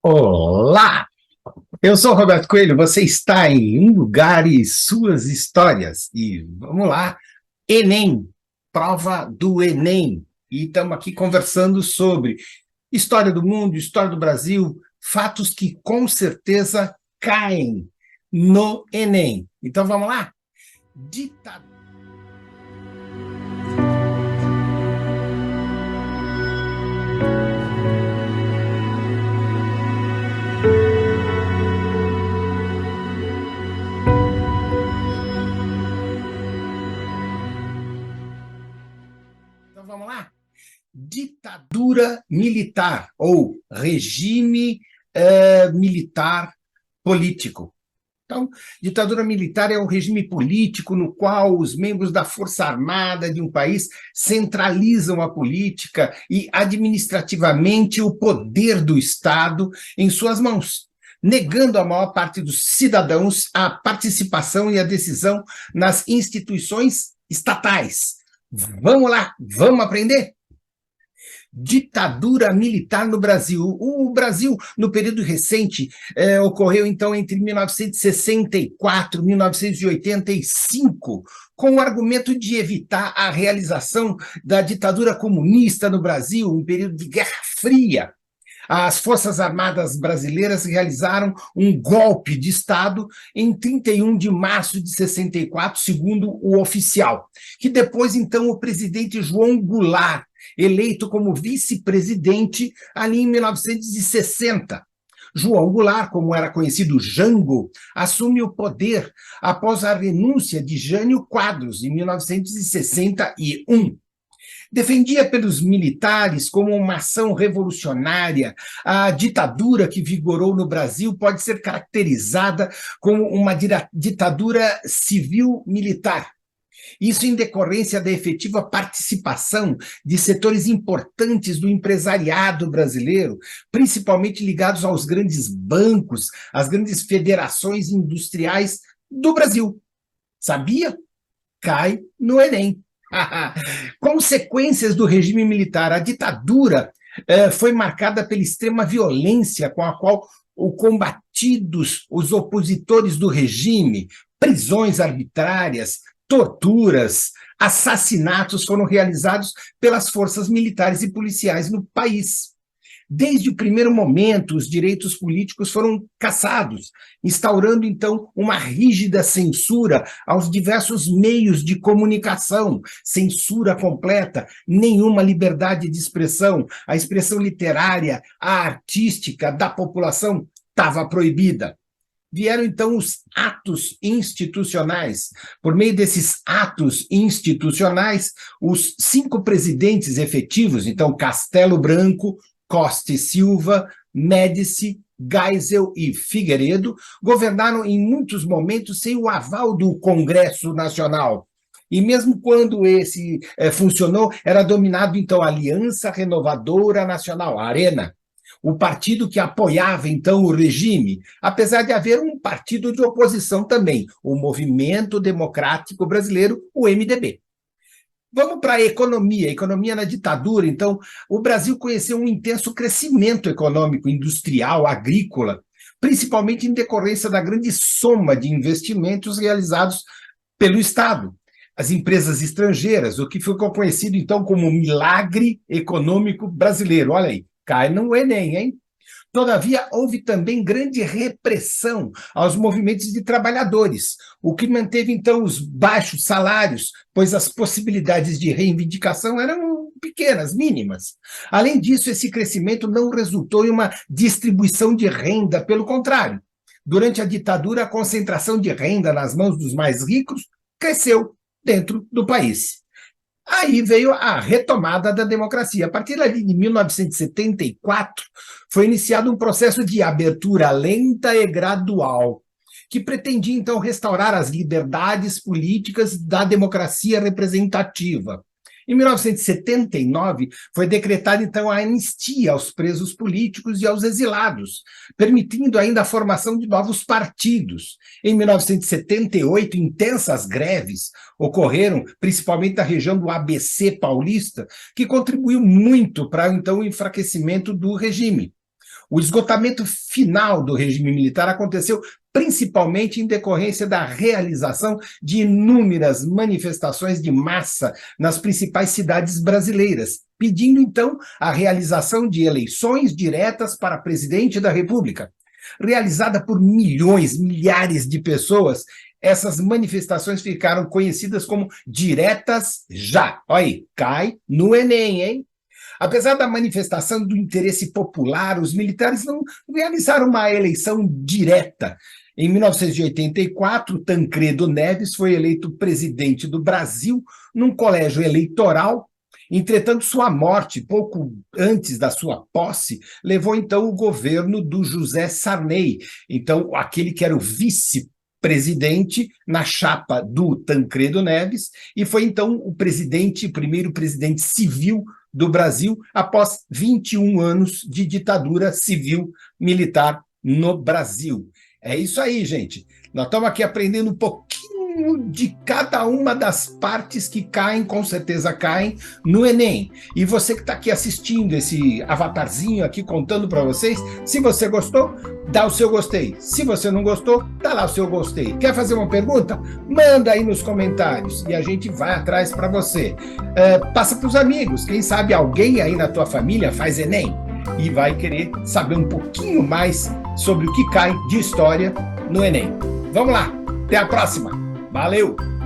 Olá, eu sou o Roberto Coelho, você está em Um Lugar e Suas Histórias. E vamos lá, Enem, prova do Enem. E estamos aqui conversando sobre história do mundo, história do Brasil, fatos que com certeza caem no Enem. Então vamos lá? Ditadura. Então vamos lá? Ditadura militar ou regime militar político. Então, ditadura militar é um regime político no qual os membros da Força Armada de um país centralizam a política e administrativamente o poder do Estado em suas mãos, negando à maior parte dos cidadãos a participação e a decisão nas instituições estatais. Vamos lá, vamos aprender? Ditadura militar no Brasil. O Brasil, no período recente, ocorreu, então, entre 1964 e 1985, com o argumento de evitar a realização da ditadura comunista no Brasil, um período de Guerra Fria. As Forças Armadas brasileiras realizaram um golpe de Estado em 31 de março de 64, segundo o oficial, que depois, então, o presidente João Goulart, eleito como vice-presidente ali em 1960. João Goulart, como era conhecido Jango, assume o poder após a renúncia de Jânio Quadros, em 1961. Defendia pelos militares como uma ação revolucionária, a ditadura que vigorou no Brasil pode ser caracterizada como uma ditadura civil-militar. Isso em decorrência da efetiva participação de setores importantes do empresariado brasileiro, principalmente ligados aos grandes bancos, às grandes federações industriais do Brasil. Sabia? Cai no Enem. Consequências do regime militar. A ditadura foi marcada pela extrema violência com a qual combatidos os opositores do regime, prisões arbitrárias, torturas, assassinatos foram realizados pelas forças militares e policiais no país. Desde o primeiro momento, os direitos políticos foram cassados, instaurando, então, uma rígida censura aos diversos meios de comunicação, censura completa, nenhuma liberdade de expressão, a expressão literária, a artística da população estava proibida. Vieram, então, os atos institucionais. Por meio desses atos institucionais, os 5 presidentes efetivos, então, Castelo Branco, Costa e Silva, Médici, Geisel e Figueiredo, governaram em muitos momentos sem o aval do Congresso Nacional. E mesmo quando esse funcionou, era dominado, então, a Aliança Renovadora Nacional, a ARENA, o partido que apoiava, então, o regime, apesar de haver um partido de oposição também, o Movimento Democrático Brasileiro, o MDB. Vamos para a economia na ditadura. Então, o Brasil conheceu um intenso crescimento econômico, industrial, agrícola, principalmente em decorrência da grande soma de investimentos realizados pelo Estado. As empresas estrangeiras, o que ficou conhecido, então, como milagre econômico brasileiro. Olha aí, cai no Enem, hein? Todavia, houve também grande repressão aos movimentos de trabalhadores, o que manteve, então, os baixos salários, pois as possibilidades de reivindicação eram pequenas, mínimas. Além disso, esse crescimento não resultou em uma distribuição de renda, pelo contrário. Durante a ditadura, a concentração de renda nas mãos dos mais ricos cresceu dentro do país. Aí veio a retomada da democracia. A partir de 1974, foi iniciado um processo de abertura lenta e gradual, que pretendia, então, restaurar as liberdades políticas da democracia representativa. Em 1979, foi decretada, então, a anistia aos presos políticos e aos exilados, permitindo ainda a formação de novos partidos. Em 1978, intensas greves ocorreram, principalmente na região do ABC paulista, que contribuiu muito para, então, o enfraquecimento do regime. O esgotamento final do regime militar aconteceu principalmente em decorrência da realização de inúmeras manifestações de massa nas principais cidades brasileiras, pedindo, então, a realização de eleições diretas para presidente da República. Realizada por milhões, milhares de pessoas, essas manifestações ficaram conhecidas como diretas já. Olha aí, cai no Enem, hein? Apesar da manifestação do interesse popular, os militares não realizaram uma eleição direta. Em 1984, Tancredo Neves foi eleito presidente do Brasil num colégio eleitoral. Entretanto, sua morte, pouco antes da sua posse, levou então o governo do José Sarney, então aquele que era o vice-presidente na chapa do Tancredo Neves, e foi então o primeiro presidente civil do Brasil após 21 anos de ditadura civil-militar no Brasil. É isso aí, gente. Nós estamos aqui aprendendo um pouquinho de cada uma das partes que caem, com certeza caem, no Enem. E você que está aqui assistindo esse avatarzinho aqui contando para vocês, se você gostou, dá o seu gostei. Se você não gostou, dá lá o seu gostei. Quer fazer uma pergunta? Manda aí nos comentários e a gente vai atrás para você. Passa para os amigos. Quem sabe alguém aí na tua família faz Enem e vai querer saber um pouquinho mais sobre o que cai de história no Enem. Vamos lá, até a próxima. Valeu!